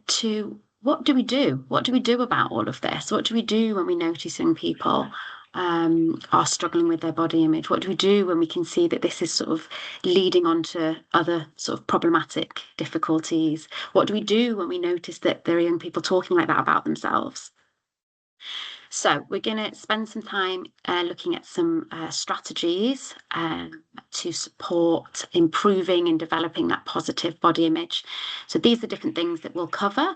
to what do we do? What do we do about all of this? What do we do when we notice young people are struggling with their body image? What do we do when we can see that this is sort of leading on to other sort of problematic difficulties? What do we do when we notice that there are young people talking like that about themselves? So we're going to spend some time looking at some strategies to support improving and developing that positive body image. So these are different things that we'll cover.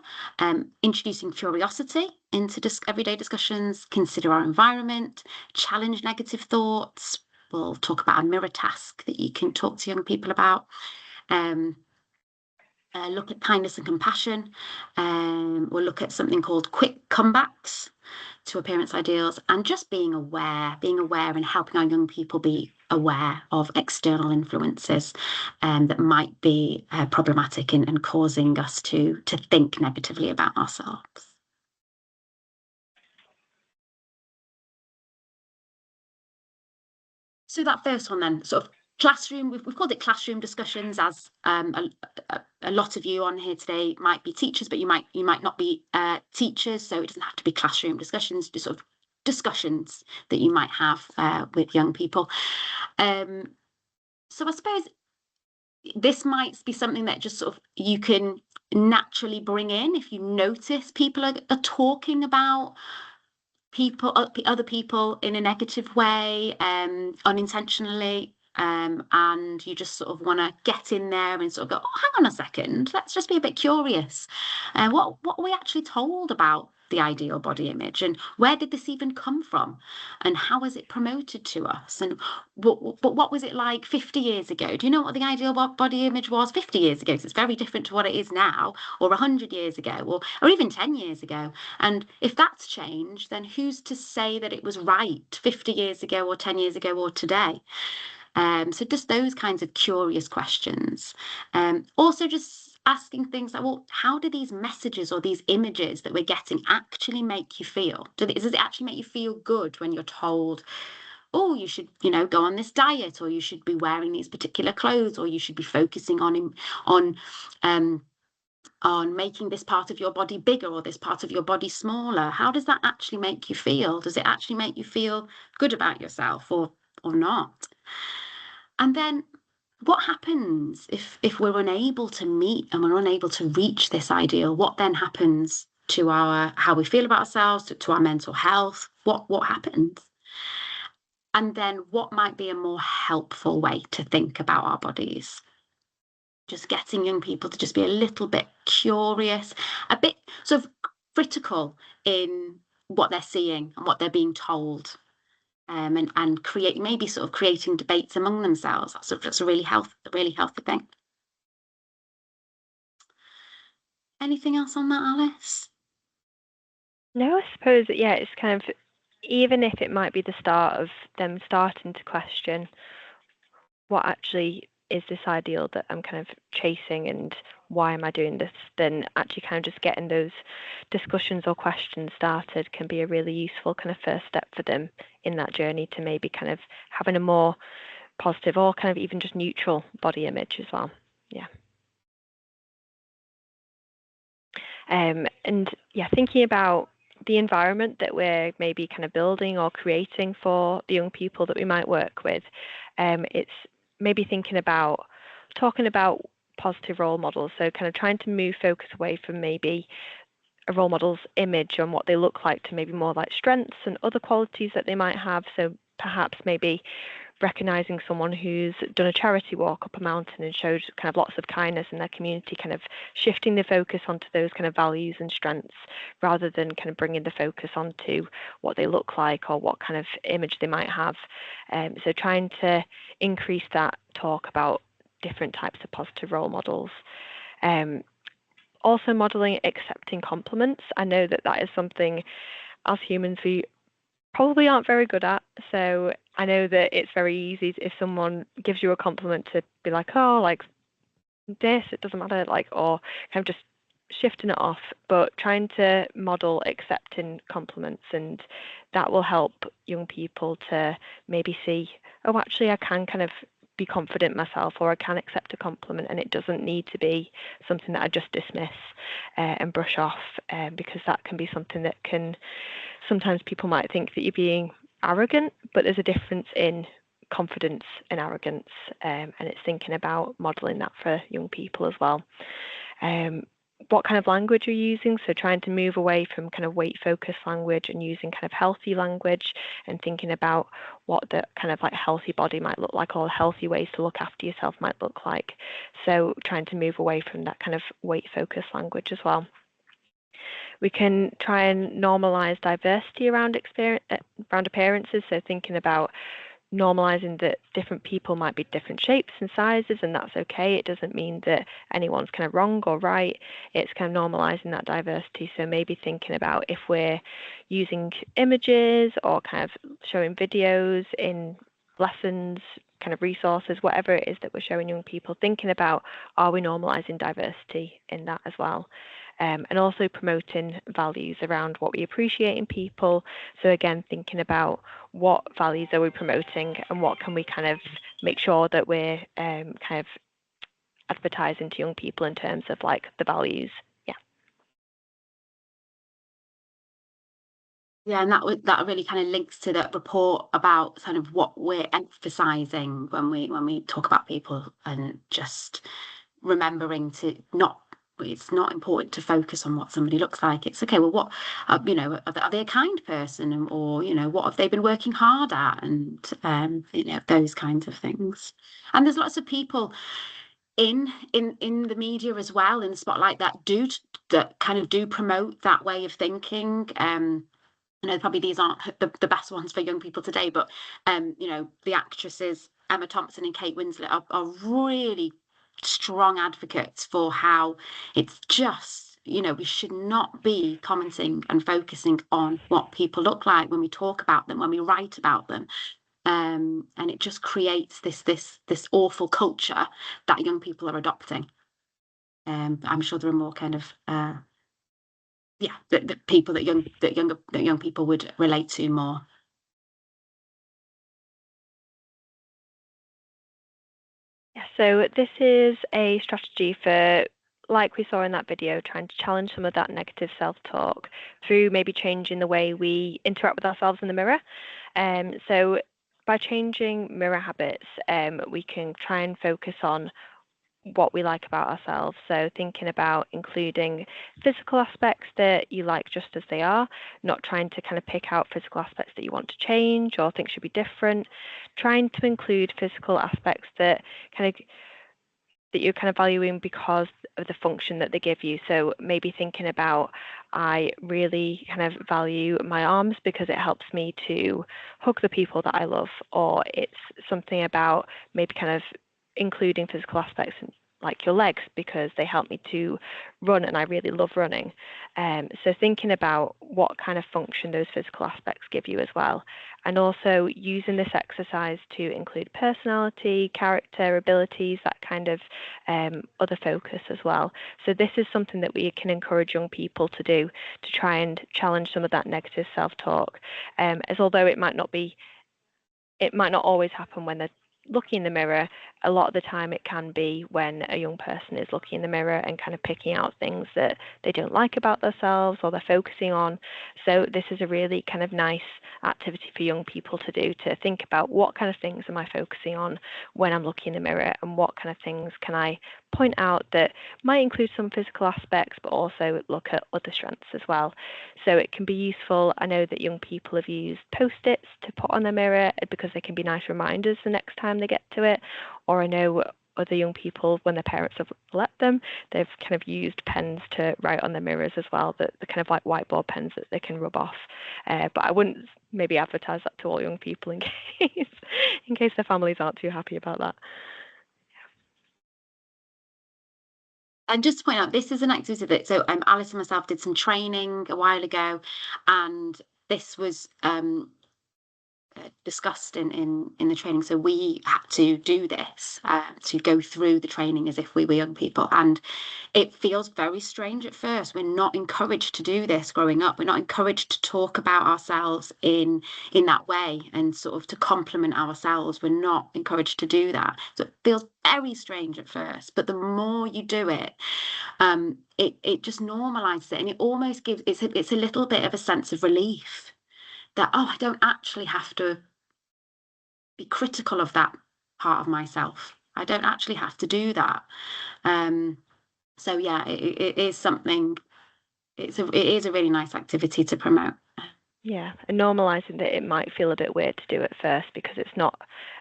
Introducing curiosity into everyday discussions, consider our environment, challenge negative thoughts. We'll talk about a mirror task that you can talk to young people about. Look at kindness and compassion. We'll look at something called quick comebacks to appearance ideals, and just being aware and helping our young people be aware of external influences that might be problematic and causing us to think negatively about ourselves. So that first one then, sort of classroom, we've called it classroom discussions, as a lot of you on here today might be teachers, but you might not be teachers, so it doesn't have to be classroom discussions, just sort of discussions that you might have with young people. So I suppose this might be something that just sort of you can naturally bring in if you notice people are talking about other people in a negative way, unintentionally, and you just sort of want to get in there and sort of go, oh, hang on a second, let's just be a bit curious. What are we actually told about the ideal body image, and where did this even come from, and how was it promoted to us, and what was it like 50 years ago? Do you know what the ideal body image was 50 years ago? So it's very different to what it is now, or 100 years ago, or even 10 years ago. And if that's changed, then who's to say that it was right 50 years ago or 10 years ago or today? So just those kinds of curious questions. Also just asking things like, well, how do these messages or these images that we're getting actually make you feel? Does it actually make you feel good when you're told, oh, you should, go on this diet, or you should be wearing these particular clothes, or you should be focusing on making this part of your body bigger or this part of your body smaller? How does that actually make you feel? Does it actually make you feel good about yourself or not? And then what happens if we're unable to meet and we're unable to reach this ideal? What then happens to how we feel about ourselves, to our mental health? What happens? And then what might be a more helpful way to think about our bodies? Just getting young people to just be a little bit curious, a bit sort of critical in what they're seeing and what they're being told, and creating debates among themselves. That's a really healthy thing. Anything else on that, Alice? No, I suppose, yeah, it's kind of, even if it might be the start of them starting to question what actually is this ideal that I'm kind of chasing and why am I doing this, then actually kind of just getting those discussions or questions started can be a really useful kind of first step for them in that journey to maybe kind of having a more positive or kind of even just neutral body image as well. Yeah. And yeah, thinking about the environment that we're maybe kind of building or creating for the young people that we might work with, it's maybe talking about positive role models. So kind of trying to move focus away from maybe a role model's image and what they look like to maybe more like strengths and other qualities that they might have. So perhaps maybe recognizing someone who's done a charity walk up a mountain and showed kind of lots of kindness in their community, kind of shifting the focus onto those kind of values and strengths rather than kind of bringing the focus onto what they look like or what kind of image they might have. So trying to increase that talk about different types of positive role models. Also modeling accepting compliments. I know that is something as humans we probably aren't very good at. So I know that it's very easy if someone gives you a compliment to be like, oh, like this, it doesn't matter, like, or kind of just shifting it off, but trying to model accepting compliments, and that will help young people to maybe see, oh, actually I can kind of be confident myself, or I can accept a compliment, and it doesn't need to be something that I just dismiss and brush off, because that can be something that can, sometimes people might think that you're being arrogant, but there's a difference in confidence and arrogance, and it's thinking about modeling that for young people as well. What kind of language you're using, so trying to move away from kind of weight focused language and using kind of healthy language, and thinking about what the kind of like healthy body might look like, or healthy ways to look after yourself might look like. So trying to move away from that kind of weight focused language as well. We can try and normalize diversity around appearances, so thinking about normalizing that different people might be different shapes and sizes, and that's okay. It doesn't mean that anyone's kind of wrong or right. It's kind of normalizing that diversity. So maybe thinking about if we're using images or kind of showing videos in lessons, kind of resources, whatever it is that we're showing young people, thinking about, are we normalizing diversity in that as well? And also promoting values around what we appreciate in people. So again, thinking about what values are we promoting, and what can we kind of make sure that we're kind of advertising to young people in terms of like the values. Yeah, and that really kind of links to that report about kind of what we're emphasizing when we talk about people, and just remembering to not, it's not important to focus on what somebody looks like. It's okay, well, what are they a kind person, or what have they been working hard at, and those kinds of things. And there's lots of people in the media as well, in the spotlight, that kind of do promote that way of thinking. I know probably these aren't the best ones for young people today, but the actresses Emma Thompson and Kate Winslet are really strong advocates for how it's just, we should not be commenting and focusing on what people look like when we talk about them, when we write about them. And it just creates this awful culture that young people are adopting. I'm sure there are more kind of that people that young people would relate to more. Yeah, so this is a strategy for, like we saw in that video, trying to challenge some of that negative self-talk through maybe changing the way we interact with ourselves in the mirror. So by changing mirror habits, we can try and focus on what we like about ourselves. So thinking about including physical aspects that you like just as they are, not trying to kind of pick out physical aspects that you want to change or think should be different, trying to include physical aspects that you're kind of valuing because of the function that they give you. So maybe thinking about, I really kind of value my arms because it helps me to hug the people that I love, or it's something about maybe kind of including physical aspects like your legs because they help me to run and I really love running. So thinking about what kind of function those physical aspects give you as well. And also using this exercise to include personality, character, abilities, that kind of other focus as well. So this is something that we can encourage young people to do to try and challenge some of that negative self-talk. As although it might not always happen when they're looking in the mirror, a lot of the time it can be when a young person is looking in the mirror and kind of picking out things that they don't like about themselves or they're focusing on. So this is a really kind of nice activity for young people to do, to think about what kind of things am I focusing on when I'm looking in the mirror, and what kind of things can I point out that might include some physical aspects but also look at other strengths as well. So it can be useful. I know that young people have used post-its to put on their mirror because they can be nice reminders the next time they get to it. Or I know other young people, when their parents have let them, they've kind of used pens to write on their mirrors as well, that the kind of like whiteboard pens that they can rub off. But I wouldn't maybe advertise that to all young people in case their families aren't too happy about that. And just to point out, this is an activity that, so Alice and myself did some training a while ago, and this was discussed in the training. So we had to do this to go through the training as if we were young people, and it feels very strange at first. We're not encouraged to do this growing up. We're not encouraged to talk about ourselves in that way and sort of to compliment ourselves. We're not encouraged to do that. So it feels very strange at first, but the more you do it, it just normalizes it, and it almost gives it's a little bit of a sense of relief that, oh, I don't actually have to be critical of that part of myself. I don't actually have to do that. So yeah, it is something. It is a really nice activity to promote. Yeah, and normalizing that it might feel a bit weird to do at first because it's not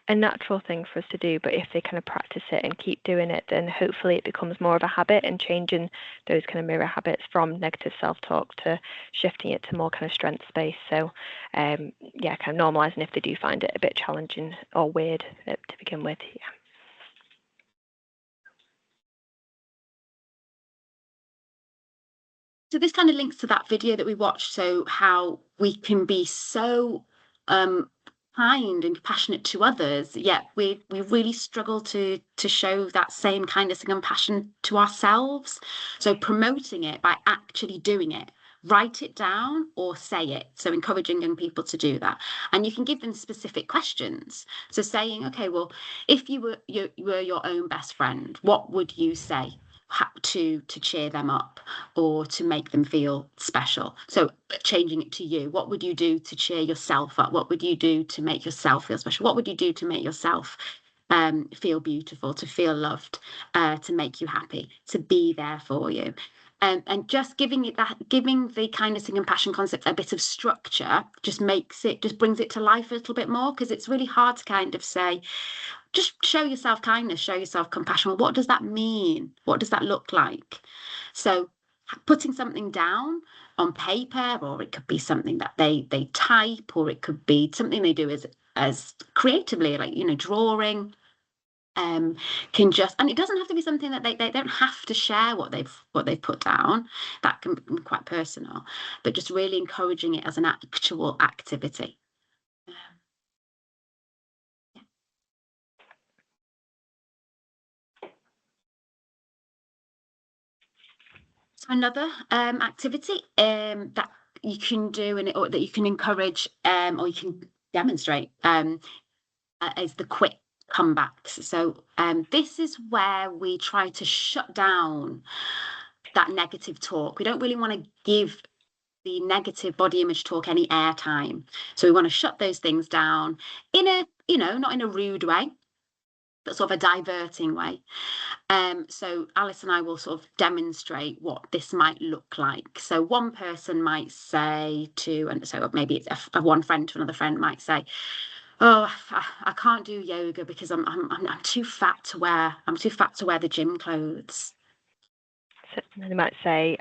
a natural thing for us to do, but if they kind of practice it and keep doing it, then hopefully it becomes more of a habit, and changing those kind of mirror habits from negative self-talk to shifting it to more kind of strength-based. So yeah, kind of normalizing if they do find it a bit challenging or weird to begin with. Yeah. So this kind of links to that video that we watched. So how we can be so kind and compassionate to others, yet we really struggle to show that same kindness and compassion to ourselves. So promoting it by actually doing it. Write it down or say it. So encouraging young people to do that. And you can give them specific questions. So saying, okay, well, if you were your own best friend, what would you say to cheer them up or to make them feel special? So changing it to you. What would you do to cheer yourself up? What would you do to make yourself feel special? What would you do to make yourself feel beautiful, to feel loved, to make you happy, to be there for you? And just giving the kindness and compassion concept a bit of structure just brings it to life a little bit more, because it's really hard to kind of say, just show yourself kindness, show yourself compassion. Well, what does that mean? What does that look like? So putting something down on paper, or it could be something that they type, or it could be something they do as creatively, like, drawing, can just, and it doesn't have to be something that they don't have to share what they've put down. That can be quite personal, but just really encouraging it as an actual activity. So another activity that you can do, or that you can encourage, or you can demonstrate, is the quick comebacks. So this is where we try to shut down that negative talk. We don't really want to give the negative body image talk any airtime. So we want to shut those things down in a, not in a rude way, but sort of a diverting way. So Alice and I will sort of demonstrate what this might look like. So one person might say to, and so maybe it's one friend to another friend might say, "Oh, I can't do yoga because I'm too fat to wear. I'm too fat to wear the gym clothes." So they might say,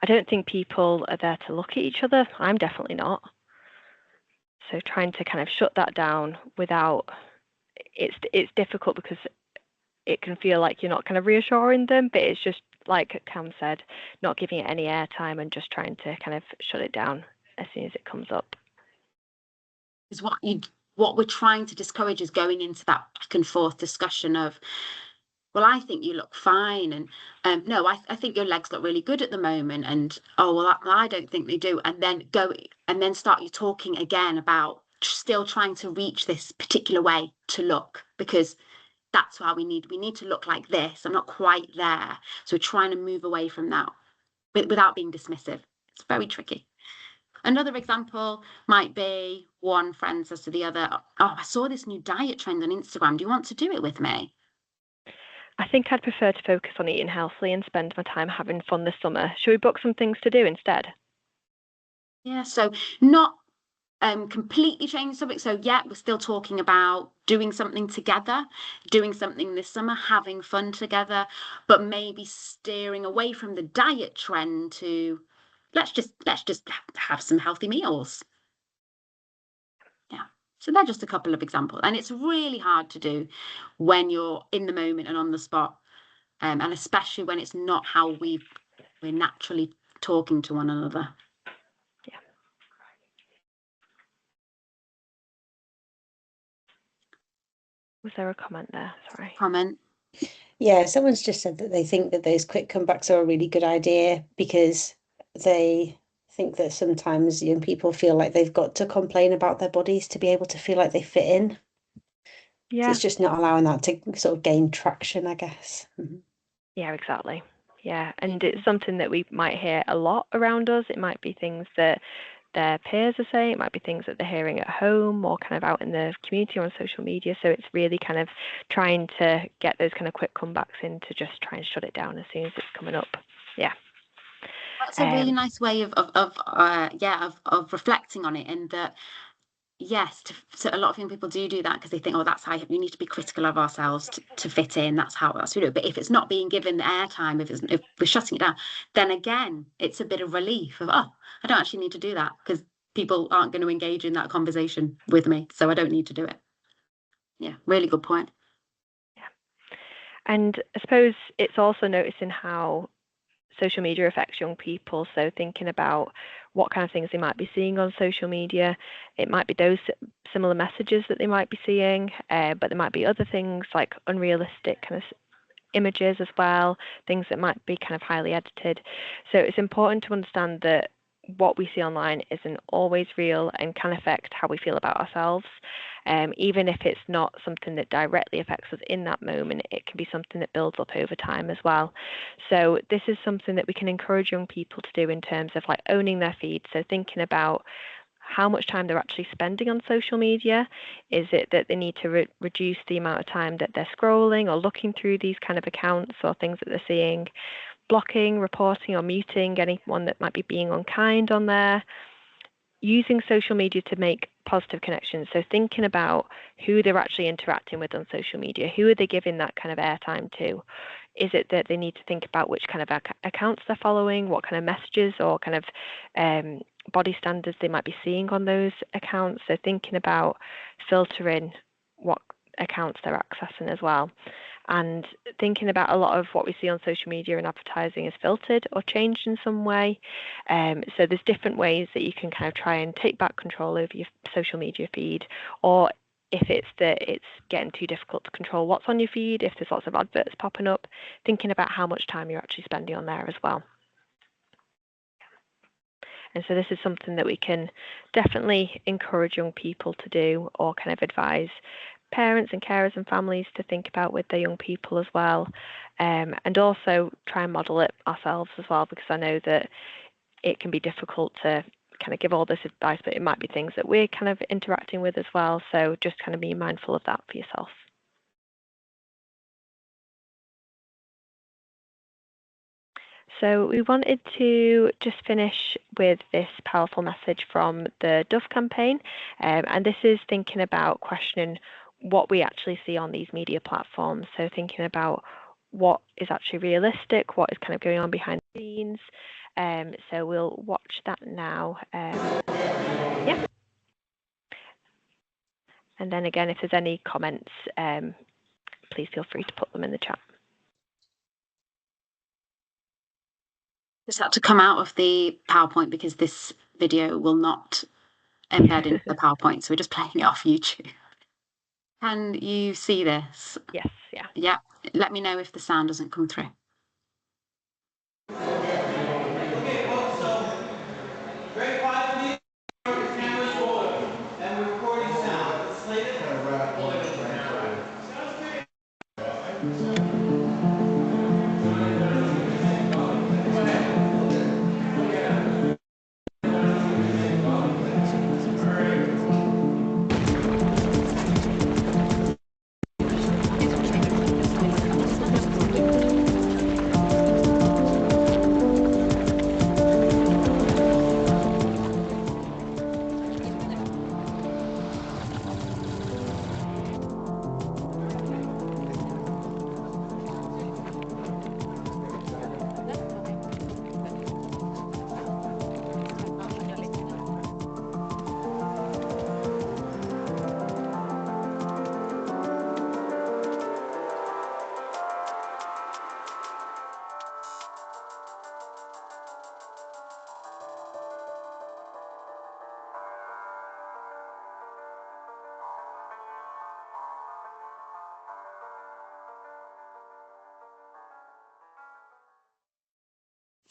"I don't think people are there to look at each other. I'm definitely not." So trying to kind of shut that down without, it's difficult because it can feel like you're not kind of reassuring them, but it's just like Cam said, not giving it any airtime and just trying to kind of shut it down as soon as it comes up. Is what we're trying to discourage is going into that back and forth discussion of, well, I think you look fine, and no, I think your legs look really good at the moment, and oh, well, I don't think they do, and then start you talking again about still trying to reach this particular way to look, because that's how we need to look like this. I'm not quite there, so we're trying to move away from that, without being dismissive. It's very tricky. Another example might be one friend says to the other, "Oh, I saw this new diet trend on Instagram. Do you want to do it with me?" I think I'd prefer to focus on eating healthily and spend my time having fun this summer. Should we book some things to do instead? Yeah, so not completely change the subject. So yeah, we're still talking about doing something together, doing something this summer, having fun together, but maybe steering away from the diet trend to, let's just have some healthy meals. Yeah. So they're just a couple of examples, and it's really hard to do when you're in the moment and on the spot, and especially when it's not how we're naturally talking to one another. Was there a comment there? Sorry. Comment. Yeah, someone's just said that they think that those quick comebacks are a really good idea because they think that sometimes young people feel like they've got to complain about their bodies to be able to feel like they fit in. So Yeah. it's just not allowing that to sort of gain traction, I guess. Yeah, exactly. Yeah, and it's something that we might hear a lot around us. It might be things that their peers are saying, it might be things that they're hearing at home or kind of out in the community or on social media. So it's really kind of trying to get those kind of quick comebacks in to just try and shut it down as soon as it's coming up. Yeah. That's a really nice way of reflecting on it, and that yes, so a lot of young people do that because they think, oh, that's how we need to be critical of ourselves to fit in. That's we do it. But if it's not being given the airtime, if we're shutting it down, then again, it's a bit of relief of, oh, I don't actually need to do that because people aren't going to engage in that conversation with me, so I don't need to do it. Yeah, really good point. Yeah, and I suppose it's also noticing how social media affects young people. So thinking about what kind of things they might be seeing on social media. It might be those similar messages that they might be seeing, but there might be other things like unrealistic kind of images as well, things that might be kind of highly edited. So it's important to understand that what we see online isn't always real and can affect how we feel about ourselves. Even if it's not something that directly affects us in that moment, it can be something that builds up over time as well. So this is something that we can encourage young people to do in terms of like owning their feed. So thinking about how much time they're actually spending on social media. Is it that they need to reduce the amount of time that they're scrolling or looking through these kind of accounts or things that they're seeing? Blocking, reporting, or muting anyone that might be being unkind on there. Using social media to make positive connections. So thinking about who they're actually interacting with on social media, who are they giving that kind of airtime to? Is it that they need to think about which kind of accounts they're following, what kind of messages or kind of body standards they might be seeing on those accounts? So thinking about filtering what accounts they're accessing as well. And thinking about a lot of what we see on social media and advertising is filtered or changed in some way. So there's different ways that you can kind of try and take back control over your social media feed, or if it's that it's getting too difficult to control what's on your feed, if there's lots of adverts popping up, thinking about how much time you're actually spending on there as well. And so this is something that we can definitely encourage young people to do, or kind of advise parents and carers and families to think about with their young people as well, and also try and model it ourselves as well, because I know that it can be difficult to kind of give all this advice, but it might be things that we're kind of interacting with as well. So just kind of be mindful of that for yourself. So we wanted to just finish with this powerful message from the Dove campaign, and this is thinking about questioning what we actually see on these media platforms. So thinking about what is actually realistic, what is kind of going on behind the scenes. So we'll watch that now. Yeah. And then again, if there's any comments, please feel free to put them in the chat. Just had to come out of the PowerPoint because this video will not embed into the PowerPoint, so we're just playing it off YouTube. Can you see this? Yes, yeah. Yeah, let me know if the sound doesn't come through.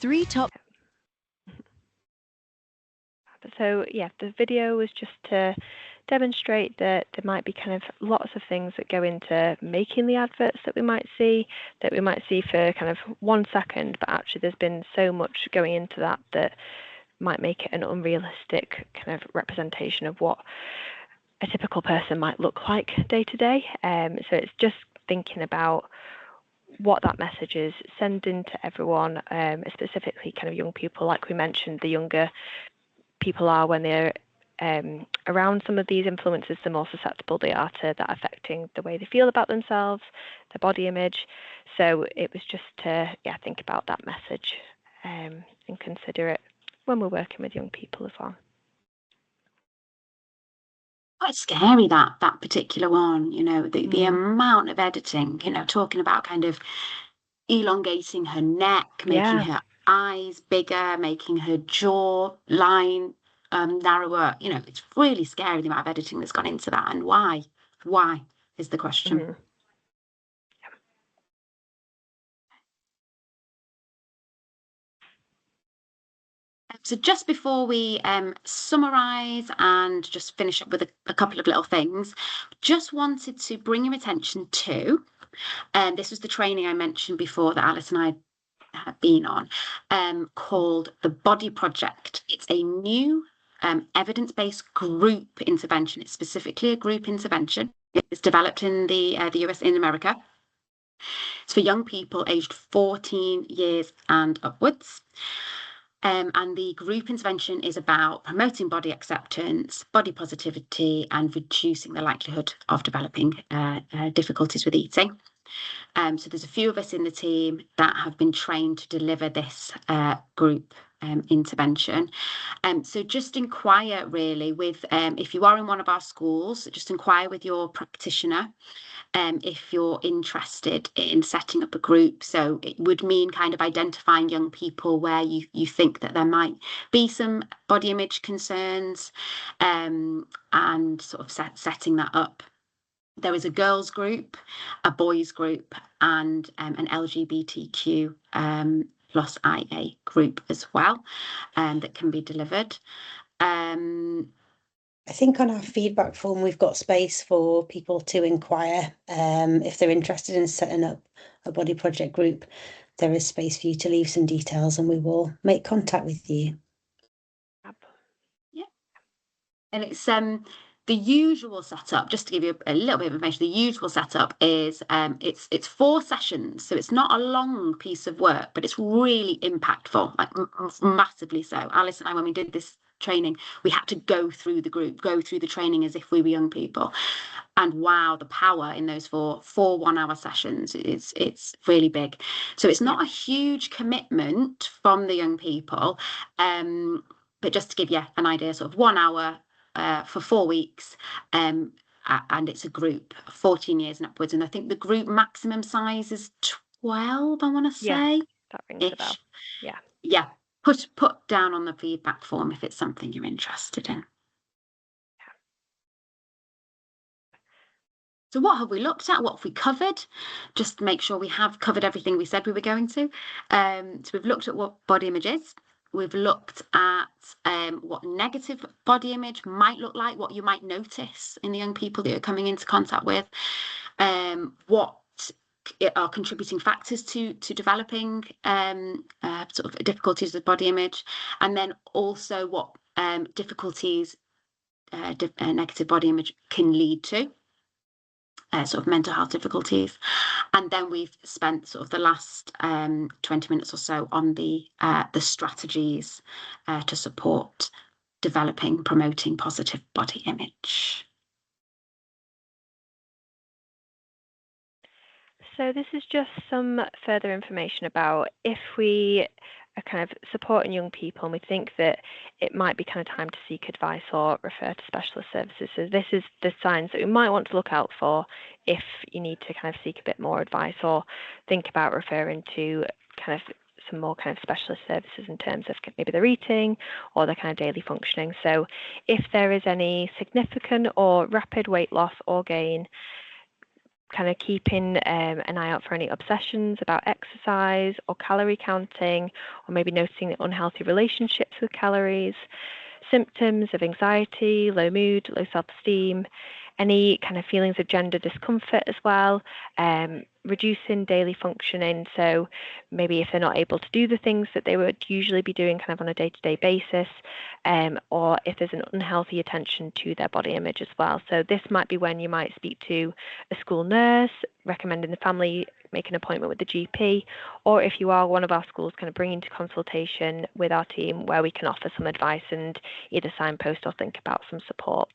3 top. So yeah, the video was just to demonstrate that there might be kind of lots of things that go into making the adverts that we might see for kind of 1 second, but actually there's been so much going into that that might make it an unrealistic kind of representation of what a typical person might look like day to day. So it's just thinking about what that message is, sending to everyone, specifically kind of young people. Like we mentioned, the younger people are when they're around some of these influences, the more susceptible they are to that affecting the way they feel about themselves, their body image. So it was just to think about that message and consider it when we're working with young people as well. Quite scary, that particular one, the amount of editing, talking about kind of elongating her neck, making her eyes bigger, making her jaw line narrower. It's really scary, the amount of editing that's gone into that. And why is the question. So just before we summarise and just finish up with a couple of little things, just wanted to bring your attention to, this was the training I mentioned before that Alice and I have been on, called the Body Project. It's a new evidence-based group intervention. It's specifically a group intervention. It's developed in the US, in America. It's for young people aged 14 years and upwards. And the group intervention is about promoting body acceptance, body positivity, and reducing the likelihood of developing difficulties with eating. So there's a few of us in the team that have been trained to deliver this group intervention. So just inquire really with, if you are in one of our schools, just inquire with your practitioner if you're interested in setting up a group. So it would mean kind of identifying young people where you think that there might be some body image concerns, and sort of setting that up. There is a girls group, a boys group, and an LGBTQ plus IA group as well, that can be delivered. I think on our feedback form, we've got space for people to inquire if they're interested in setting up a Body Project group. There is space for you to leave some details and we will make contact with you. Yeah. And it's the usual setup, just to give you a little bit of information, the usual setup is it's 4 sessions. So it's not a long piece of work, but it's really impactful, like massively so. Alice and I, when we did this training, we had to go through the training as if we were young people. And wow, the power in those 4 1-hour sessions, it's really big. So it's not a huge commitment from the young people, but just to give you an idea, sort of 1 hour for 4 weeks, and it's a group 14 years and upwards. And I think the group maximum size is 12, I want to say. That rings a bell. Yeah. Put down on the feedback form if it's something you're interested in. So what have we looked at? What have we covered? Just to make sure we have covered everything we said we were going to. So we've looked at what body image is. We've looked at what negative body image might look like, what you might notice in the young people that you're coming into contact with, what are contributing factors to developing sort of difficulties with body image, and then also what difficulties negative body image can lead to. Sort of mental health difficulties. And then we've spent sort of the last 20 minutes or so on the strategies to support developing, promoting positive body image. So this is just some further information about if we are kind of supporting young people and we think that it might be kind of time to seek advice or refer to specialist services. So this is the signs that we might want to look out for if you need to kind of seek a bit more advice or think about referring to kind of some more kind of specialist services in terms of maybe their eating or their kind of daily functioning. So if there is any significant or rapid weight loss or gain, kind of keeping an eye out for any obsessions about exercise or calorie counting, or maybe noticing unhealthy relationships with calories, symptoms of anxiety, low mood, low self-esteem, any kind of feelings of gender discomfort as well, reducing daily functioning. So maybe if they're not able to do the things that they would usually be doing kind of on a day-to-day basis, or if there's an unhealthy attention to their body image as well. So this might be when you might speak to a school nurse, recommending the family make an appointment with the GP, or if you are one of our schools, kind of bringing to consultation with our team where we can offer some advice and either signpost or think about some support.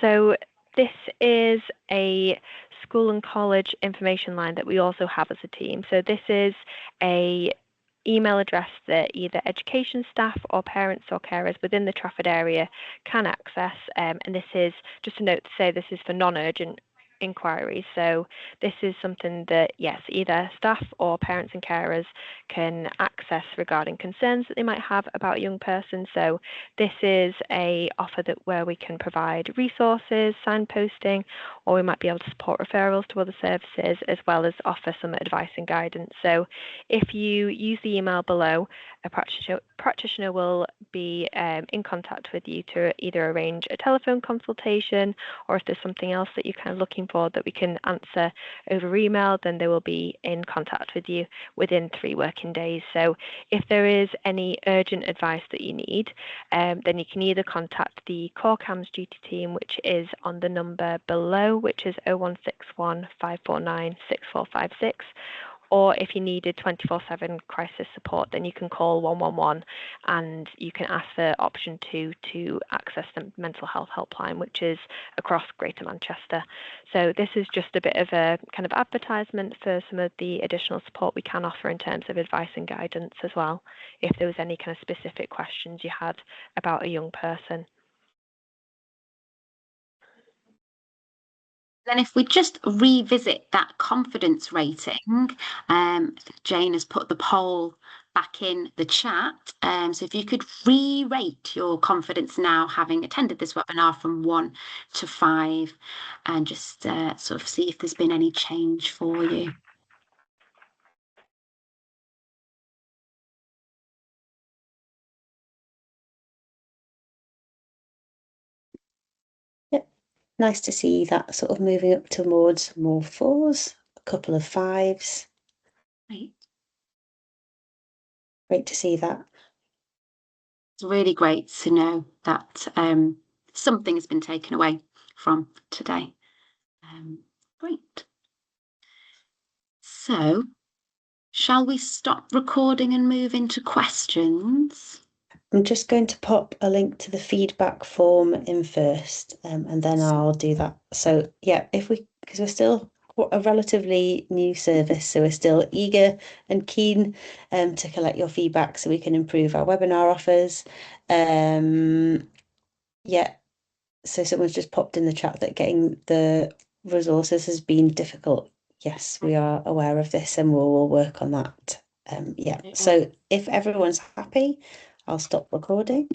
So this is a school and college information line that we also have as a team. So this is a email address that either education staff or parents or carers within the Trafford area can access. And this is just a note to say this is for non-urgent inquiries. So this is something that, yes, either staff or parents and carers can access regarding concerns that they might have about a young person. So this is a offer that where we can provide resources, signposting, or we might be able to support referrals to other services, as well as offer some advice and guidance. So if you use the email below, a practitioner will be in contact with you to either arrange a telephone consultation, or if there's something else that you're kind of looking for that we can answer over email, then they will be in contact with you within 3 working days. So if there is any urgent advice that you need, then you can either contact the Core CAMHS duty team, which is on the number below, which is 0161 549 6456. Or if you needed 24/7 crisis support, then you can call 111 and you can ask for option 2 to access the mental health helpline, which is across Greater Manchester. So this is just a bit of a kind of advertisement for some of the additional support we can offer in terms of advice and guidance as well, if there was any kind of specific questions you had about a young person. Then if we just revisit that confidence rating, Jane has put the poll back in the chat. So if you could re-rate your confidence now, having attended this webinar from 1 to 5, and just sort of see if there's been any change for you. Nice to see that sort of moving up towards more 4s, a couple of 5s. Right. Great to see that. It's really great to know that something has been taken away from today. Great. So, shall we stop recording and move into questions? I'm just going to pop a link to the feedback form in first, and then I'll do that. So yeah, because we're still a relatively new service, so we're still eager and keen to collect your feedback so we can improve our webinar offers. Yeah, so someone's just popped in the chat that getting the resources has been difficult. Yes, we are aware of this and we'll work on that. Yeah, so if everyone's happy, I'll stop recording.